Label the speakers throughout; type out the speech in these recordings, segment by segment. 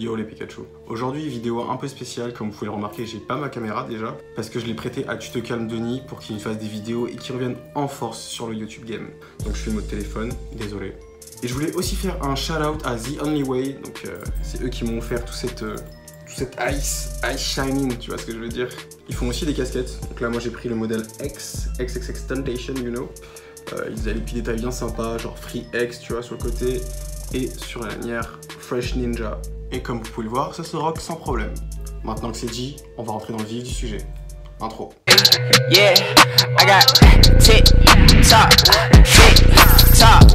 Speaker 1: Yo les Pikachu. Aujourd'hui, vidéo un peu spéciale, comme vous pouvez le remarquer, j'ai pas ma caméra déjà, parce que je l'ai prêté à Tu te calmes Denis pour qu'il fasse des vidéos et qu'il revienne en force sur le YouTube Game. Donc je suis mode téléphone, désolé. Et je voulais aussi faire un shout out à The Only Way, donc c'est eux qui m'ont offert tout cette ice shining, tu vois ce que je veux dire. Ils font aussi des casquettes, donc là moi j'ai pris le modèle XXX Temptation, you know. Ils avaient des petits détails bien sympas, genre Free X, tu vois, sur le côté, et sur la lanière Fresh Ninja. Et comme vous pouvez le voir, ça se rock sans problème. Maintenant que c'est dit, on va rentrer dans le vif du sujet. Intro.
Speaker 2: Yeah, I got tick tock, tick tock,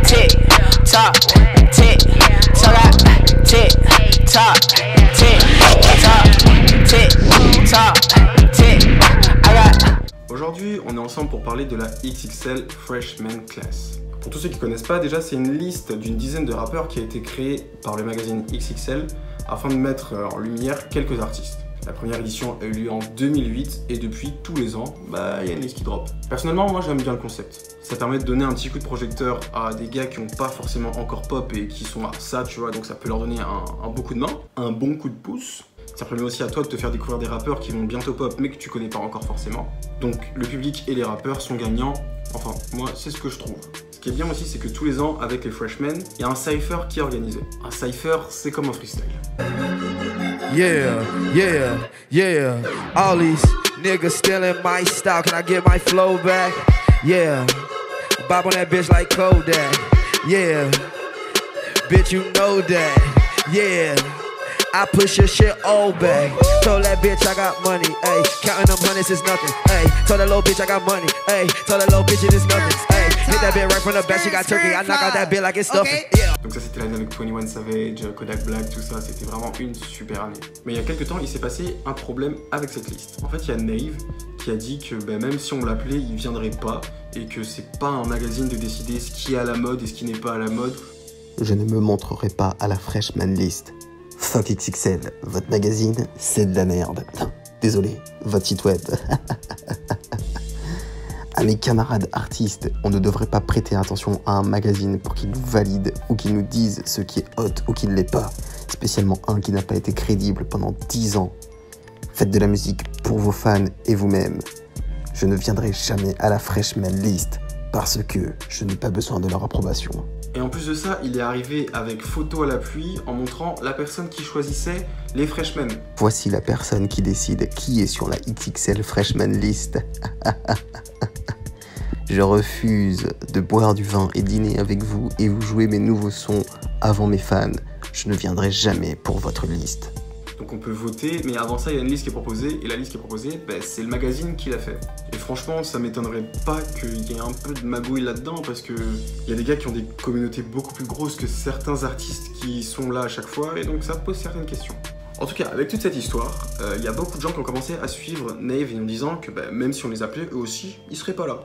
Speaker 2: tick tock, tick tock, tick tock, tick tock, tick tock, tick. I got.
Speaker 1: Aujourd'hui, on est ensemble pour parler de la XXL Freshman Class. Pour tous ceux qui ne connaissent pas, déjà c'est une liste d'une dizaine de rappeurs qui a été créée par le magazine XXL afin de mettre en lumière quelques artistes. La première édition a eu lieu en 2008 et depuis tous les ans, il y a une liste qui drop. Personnellement, moi j'aime bien le concept. Ça permet de donner un petit coup de projecteur à des gars qui n'ont pas forcément encore pop et qui sont à ça, tu vois, donc ça peut leur donner un bon coup de main, un bon coup de pouce. Ça permet aussi à toi de te faire découvrir des rappeurs qui vont bientôt pop mais que tu connais pas encore forcément. Donc le public et les rappeurs sont gagnants, enfin moi c'est ce que je trouve. Ce qui est bien aussi c'est que tous les ans avec les freshmen, il y a un cypher qui est organisé. Un cypher c'est comme un freestyle.
Speaker 3: Yeah, yeah, yeah. All these niggas still in my style. Can I get my flow back? Yeah. Bob on that bitch like Kodak. Yeah. Bitch, you know that. Yeah. I push your shit all back. Told that bitch I got money, ayy. Counting them hundreds is nothing, ayy. Told that little bitch I got money, ayy. Told that little bitch it is nothing, ayy. Hit that bitch right from the back, she got turkey. I knock out that bitch like it's stuffing, yeah.
Speaker 1: Donc ça c'était l'année avec 21 Savage, Kodak Black, tout ça, c'était vraiment une super année. Mais il y a quelques temps, il s'est passé un problème avec cette liste. En fait, il y a Nave qui a dit que même si on l'appelait, il viendrait pas et que c'est pas un magazine de décider ce qui est à la mode et ce qui n'est pas à la mode.
Speaker 4: Je ne me montrerai pas à la Freshman List. Fuck XXL, votre magazine, c'est de la merde. Désolé, votre site web. À mes camarades artistes, on ne devrait pas prêter attention à un magazine pour qu'il nous valide ou qu'il nous dise ce qui est hot ou qui ne l'est pas. Spécialement un qui n'a pas été crédible pendant 10 ans. Faites de la musique pour vos fans et vous-même. Je ne viendrai jamais à la Freshman List parce que je n'ai pas besoin de leur approbation.
Speaker 1: Et en plus de ça, il est arrivé avec photo à l'appui en montrant la personne qui choisissait les freshmen.
Speaker 4: Voici la personne qui décide qui est sur la XXL Freshman List. Je refuse de boire du vin et dîner avec vous et vous jouer mes nouveaux sons avant mes fans. Je ne viendrai jamais pour votre liste.
Speaker 1: Donc on peut voter, mais avant ça, il y a une liste qui est proposée, et la liste qui est proposée, c'est le magazine qui l'a fait. Et franchement, ça m'étonnerait pas qu'il y ait un peu de magouille là-dedans, parce que il y a des gars qui ont des communautés beaucoup plus grosses que certains artistes qui sont là à chaque fois, et donc ça pose certaines questions. En tout cas, avec toute cette histoire, il y a beaucoup de gens qui ont commencé à suivre Nave en disant que même si on les appelait, eux aussi, ils seraient pas là.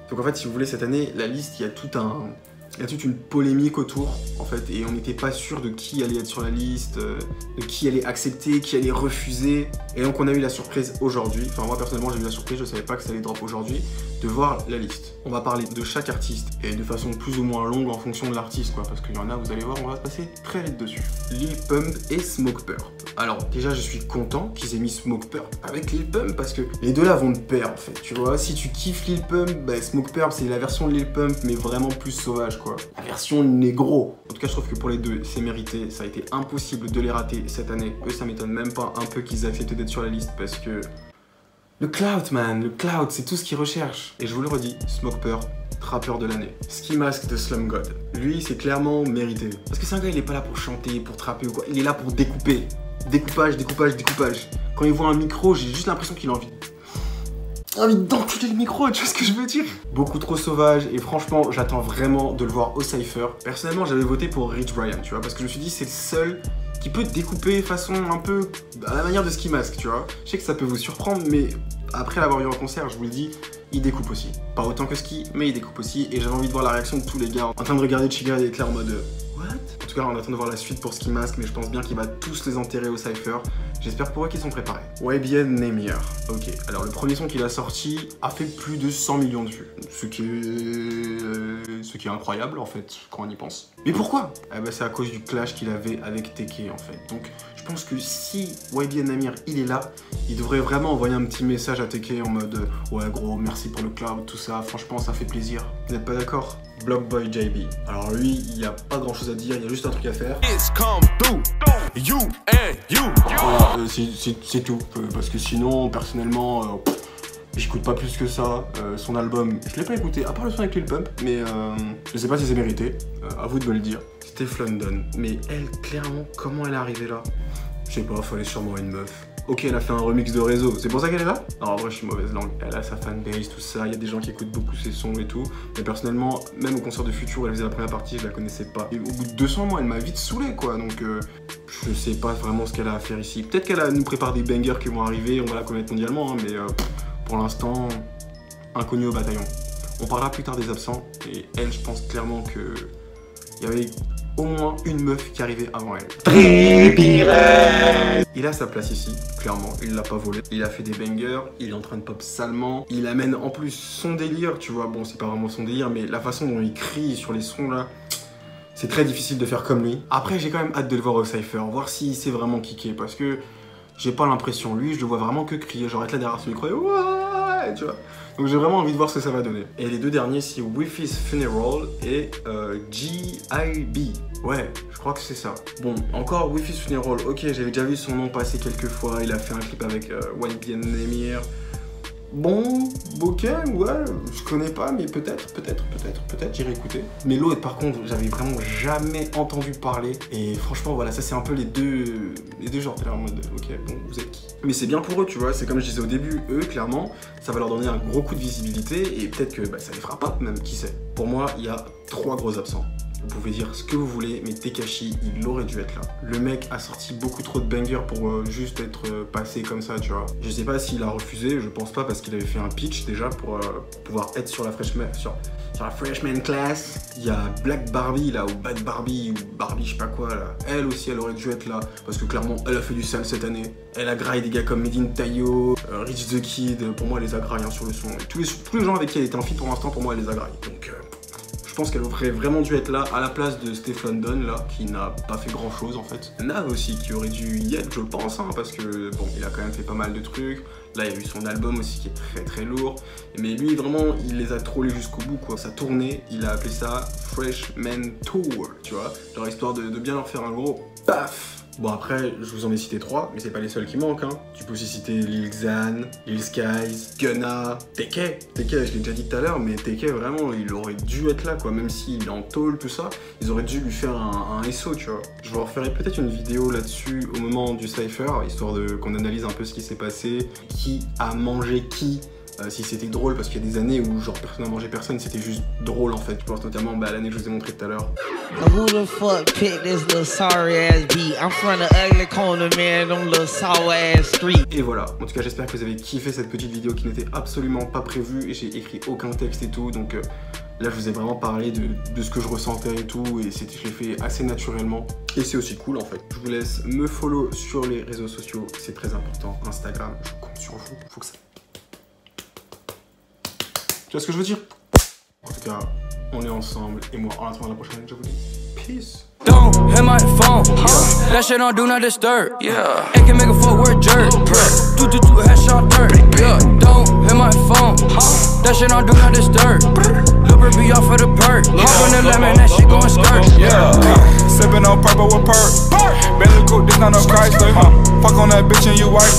Speaker 1: Donc en fait, si vous voulez, cette année, la liste, il y a toute une polémique autour, en fait, et on n'était pas sûr de qui allait être sur la liste, de qui allait accepter, qui allait refuser. Et donc on a eu la surprise aujourd'hui, enfin moi personnellement j'ai eu la surprise, je savais pas que ça allait drop aujourd'hui, de voir la liste. On va parler de chaque artiste, et de façon plus ou moins longue en fonction de l'artiste, quoi, parce qu'il y en a, vous allez voir, on va se passer très vite dessus. Lil Pump et Smokepurpp. Alors déjà, je suis content qu'ils aient mis Smokepurpp avec Lil Pump, parce que les deux là vont de pair, en fait, tu vois. Si tu kiffes Lil Pump, Smokepurpp c'est la version de Lil Pump, mais vraiment plus sauvage, quoi. La version négro. En tout cas, je trouve que pour les deux, c'est mérité. Ça a été impossible de les rater cette année. Eux, ça m'étonne même pas un peu qu'ils aient accepté d'être sur la liste, parce que le clout, man, le clout, c'est tout ce qu'ils recherchent. Et je vous le redis, Smokepurpp, rappeur de l'année. Ski Mask de Slum God. Lui, c'est clairement mérité. Parce que c'est un gars, il est pas là pour chanter, pour trapper ou quoi. Il est là pour découper. Découpage, découpage, découpage. Quand il voit un micro, j'ai juste l'impression qu'il a envie d'enculer le micro, tu vois ce que je veux dire? Beaucoup trop sauvage, et franchement, j'attends vraiment de le voir au cypher. Personnellement, j'avais voté pour Rich Brian, tu vois, parce que je me suis dit, c'est le seul qui peut découper façon un peu à la manière de Ski Mask, tu vois. Je sais que ça peut vous surprendre, mais après l'avoir vu en concert, je vous le dis, il découpe aussi. Pas autant que Ski, mais il découpe aussi, et j'avais envie de voir la réaction de tous les gars en train de regarder Chiga et Claire en mode What? En tout tout cas, on attend de voir la suite pour Ski Mask, mais je pense bien qu'il va tous les enterrer au Cypher. J'espère pour eux qu'ils sont préparés. YBN Namier. Ok, alors le premier son qu'il a sorti a fait plus de 100 millions de vues. Ce qui est incroyable, en fait, quand on y pense. Mais pourquoi? Eh ben, c'est à cause du clash qu'il avait avec TK, en fait. Donc, je pense que si YBN Namier, il est là, il devrait vraiment envoyer un petit message à TK en mode ouais, gros, merci pour le cloud, tout ça. Franchement, ça fait plaisir. Vous n'êtes pas d'accord? Blockboy JB. Alors lui, il n'y a pas grand chose à dire, il y a juste un truc à faire. Voilà, c'est tout. Parce que sinon, personnellement, j'écoute pas plus que ça. Son album, je l'ai pas écouté, à part le son avec Lil Pump, mais je sais pas si c'est mérité. À vous de me le dire. Steph London. Mais elle, clairement, comment elle est arrivée là? Je sais pas, fallait sûrement une meuf. Ok, elle a fait un remix de Réseau, c'est pour ça qu'elle est là? Non, en vrai, je suis mauvaise langue. Elle a sa fanbase, tout ça, il y a des gens qui écoutent beaucoup ses sons et tout. Mais personnellement, même au concert de Future où elle faisait la première partie, je la connaissais pas. Et au bout de 200 mois, elle m'a vite saoulé, quoi. Donc, je sais pas vraiment ce qu'elle a à faire ici. Peut-être qu'elle nous prépare des bangers qui vont arriver, on va la connaître mondialement, hein, mais pour l'instant, inconnue au bataillon. On parlera plus tard des absents, et elle, je pense clairement que il y avait au moins une meuf qui arrivait avant elle. Il a sa place ici, clairement, il l'a pas volé. Il a fait des bangers, il est en train de pop salement. Il amène en plus son délire, tu vois, bon c'est pas vraiment son délire, mais la façon dont il crie sur les sons là, c'est très difficile de faire comme lui. Après j'ai quand même hâte de le voir au Cypher, voir s'il s'est vraiment kické, parce que j'ai pas l'impression, lui je le vois vraiment que crier, genre être là derrière ce micro et ouais, tu vois. Donc j'ai vraiment envie de voir ce que ça va donner. Et les deux derniers, c'est Wifi's Funeral et G.I.B. Ouais, je crois que c'est ça. Bon, encore Wifi's Funeral, ok, j'avais déjà vu son nom passer quelques fois, il a fait un clip avec YBN Namier. Bon, ok, ouais, je connais pas, mais peut-être, j'irai écouter. Mais l'autre, par contre, j'avais vraiment jamais entendu parler. Et franchement, voilà, ça c'est un peu les deux genres, t'es là en mode, ok, bon, vous êtes qui? Mais c'est bien pour eux, tu vois, c'est comme je disais au début, eux, clairement, ça va leur donner un gros coup de visibilité, et peut-être que ça les fera pas, même, qui sait. Pour moi, il y a 3 gros absents. Vous pouvez dire ce que vous voulez, mais Tekashi, il aurait dû être là. Le mec a sorti beaucoup trop de bangers pour juste être passé comme ça, tu vois. Je sais pas s'il a refusé, je pense pas, parce qu'il avait fait un pitch déjà pour pouvoir être sur la freshman class. Il y a Black Barbie là, ou Bad Barbie, ou Barbie je sais pas quoi là. Elle aussi, elle aurait dû être là, parce que clairement, elle a fait du sale cette année. Elle a graillé des gars comme Medin Tayo, Rich the Kid, pour moi elle les a graillés sur le son. Et tous les gens avec qui elle était en feat pour l'instant, pour moi elle les a graillés. Donc je pense qu'elle aurait vraiment dû être là à la place de Steph London là, qui n'a pas fait grand chose en fait. Nav aussi qui aurait dû y être, je pense, hein, parce que bon, il a quand même fait pas mal de trucs. Là, il y a eu son album aussi qui est très lourd. Mais lui, vraiment, il les a trollés jusqu'au bout, quoi. Sa tournée, il a appelé ça Freshman Tour, tu vois. Genre histoire de bien leur faire un gros paf. Bon après, je vous en ai cité 3, mais c'est pas les seuls qui manquent, hein. Tu peux aussi citer Lil Xan, Lil Skies, Gunna, TK. TK, je l'ai déjà dit tout à l'heure, mais TK, vraiment, il aurait dû être là, quoi. Même s'il est en tôle, tout ça, ils auraient dû lui faire un SO, tu vois. Je vous referai peut-être une vidéo là-dessus au moment du Cypher, histoire qu'on analyse un peu ce qui s'est passé, qui a mangé qui. Si c'était drôle, parce qu'il y a des années où genre personne n'a mangé personne, c'était juste drôle en fait. Je pense notamment à l'année que je vous ai montré tout à l'heure.
Speaker 5: Who the fuck picked this little sorry ass beat? I'm from the ugly corner, man, them little sour ass street.
Speaker 1: Et voilà, en tout cas j'espère que vous avez kiffé cette petite vidéo qui n'était absolument pas prévue et j'ai écrit aucun texte et tout, donc là je vous ai vraiment parlé de ce que je ressentais et tout, et je l'ai fait assez naturellement. Et c'est aussi cool en fait. Je vous laisse me follow sur les réseaux sociaux, c'est très important. Instagram, je compte sur vous, faut que ça... Tu vois ce que je veux dire? En tout cas, on est ensemble et moi en attendant la prochaine, je vous dis peace.
Speaker 6: Don't hit my phone. That shit on do not disturb. Yeah. It can make a footwork jerk. Do headshot dirt. Yeah. Don't hit my phone. That shit on do not disturb. Looper be off for the perk. Hop on the lemon, that shit going skirt. Yeah. Sipping on purple with perk. Bentley coupe, this not no Chrysler. Fuck on that bitch and you white.